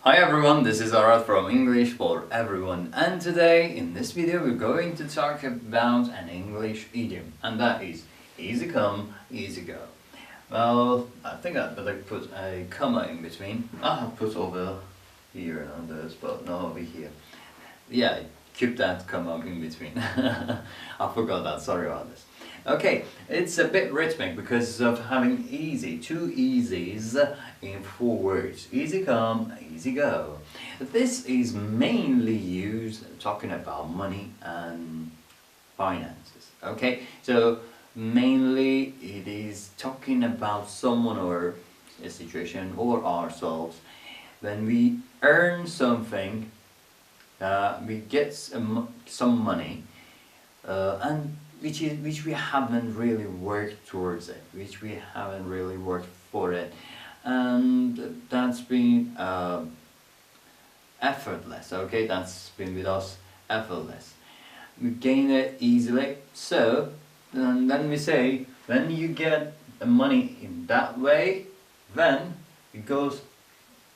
Hi everyone, this is Arad from English for Everyone, and today in this video we're going to talk about an English idiom, and that is easy come, easy go. Well, I think I'd better put a comma in between. I'll put over here on this, but not over here. Yeah, keep that comma in between. I forgot that, sorry about this. Okay, it's a bit rhythmic because of having two easies in 4 words. Easy come, easy go. This is mainly used talking about money and finances. Okay, so mainly it is talking about someone or a situation or ourselves. When we earn something, we get some money, and which we haven't really worked towards it, which we haven't really worked for it, and that's been effortless. Okay, that's been with us effortless. We gain it easily. So and then we say when you get the money in that way, then it goes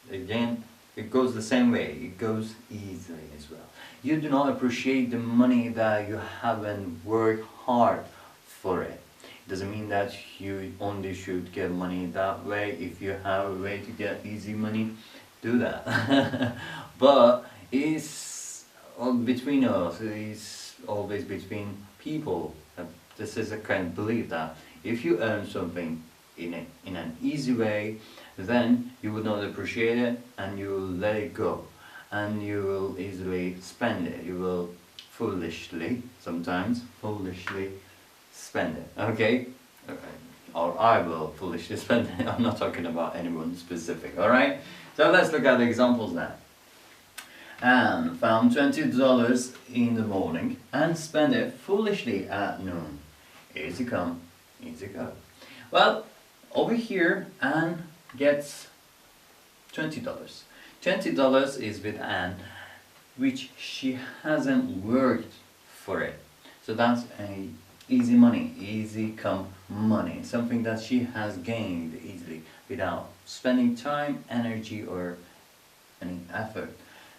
again. It goes the same way. It goes easily as well. You do not appreciate the money that you haven't worked hard for it. It doesn't mean that you only should get money that way. If you have a way to get easy money, do that. But it's all between us. It's always between people. This is a kind of belief that if you earn something in an easy way, then you will not appreciate it and you will let it go, and you will easily spend it. You will sometimes foolishly spend it. Okay? Or I will foolishly spend it. I'm not talking about anyone specific. Alright? So let's look at the examples now. Anne found $20 in the morning and spent it foolishly at noon. Easy come, easy go. Well, over here, Anne gets $20. $20 is with Anne, which she hasn't worked for it. So that's a easy money, easy come money, something that she has gained easily without spending time, energy, or any effort.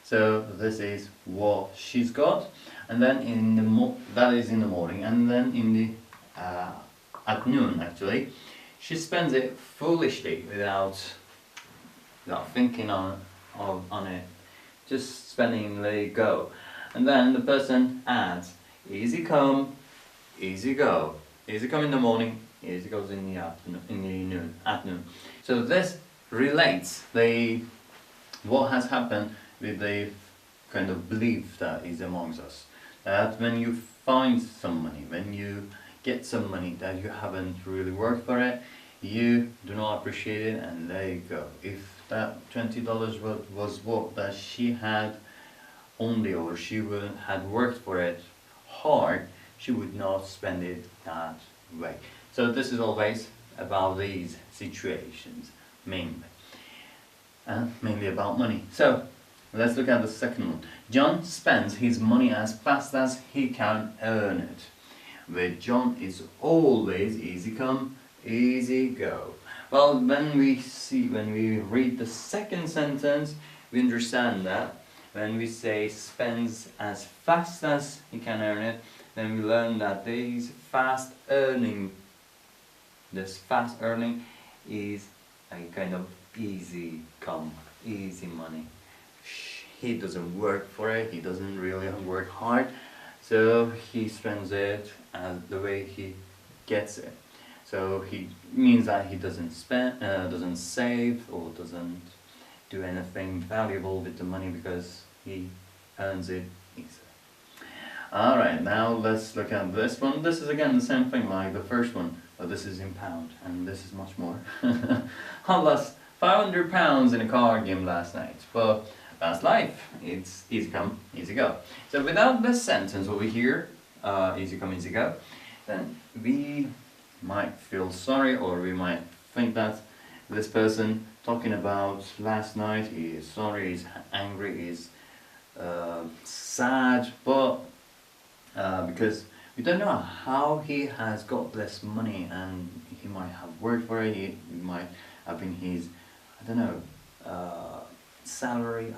So this is what she's got, and then that is in the morning, and then in the at noon actually, she spends it foolishly without thinking on it, just spending, let it go. And then the person adds easy come, easy go. Easy come in the morning, easy goes in the afternoon, at noon. So this relates what has happened with the kind of belief that is amongst us, that when you find some money, when you get some money that you haven't really worked for it, you do not appreciate it and let it go. If that $20 was what that she had only, or she had worked for it hard, she would not spend it that way. So this is always about these situations, mainly about money. So let's look at the second one. John spends his money as fast as he can earn it. With John, it's always easy come, easy go. Well, when we read the second sentence, we understand that when we say spends as fast as he can earn it, then we learn that this fast earning is a kind of easy come, easy money. He doesn't work for it, he doesn't really work hard, so he spends it as the way he gets it. So he means that he doesn't save, or doesn't do anything valuable with the money because he earns it easily. Alright, now let's look at this one. This is again the same thing like the first one, but this is in pound, and this is much more. I lost £500 in a card game last night, but that's life. It's easy come, easy go. So without this sentence over here, easy come, easy go, then we might feel sorry, or we might think that this person talking about last night, he is sorry, he's angry, he's sad, but because we don't know how he has got this money, and he might have worked for it, it might have been his, I don't know, salary,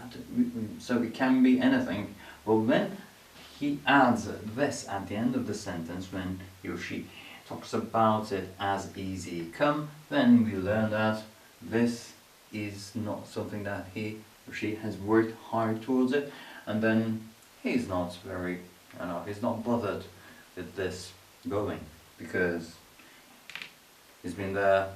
so it can be anything. But when he adds this at the end of the sentence, when he or she talks about it as easy come, then we learn that this is not something that he or she has worked hard towards it, and then he's not very, he's not bothered with this going, because it's been there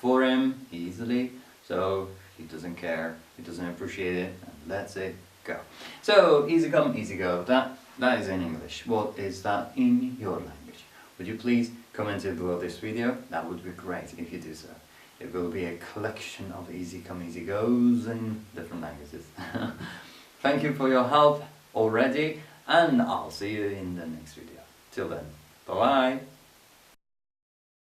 for him easily, so he doesn't care, he doesn't appreciate it, and lets it go. So easy come, easy go. That is in English. What is that in your language? Would you please comment it below this video? That would be great if you do so. It will be a collection of easy come, easy goes in different languages. Thank you for your help already, and I'll see you in the next video. Till then, bye bye.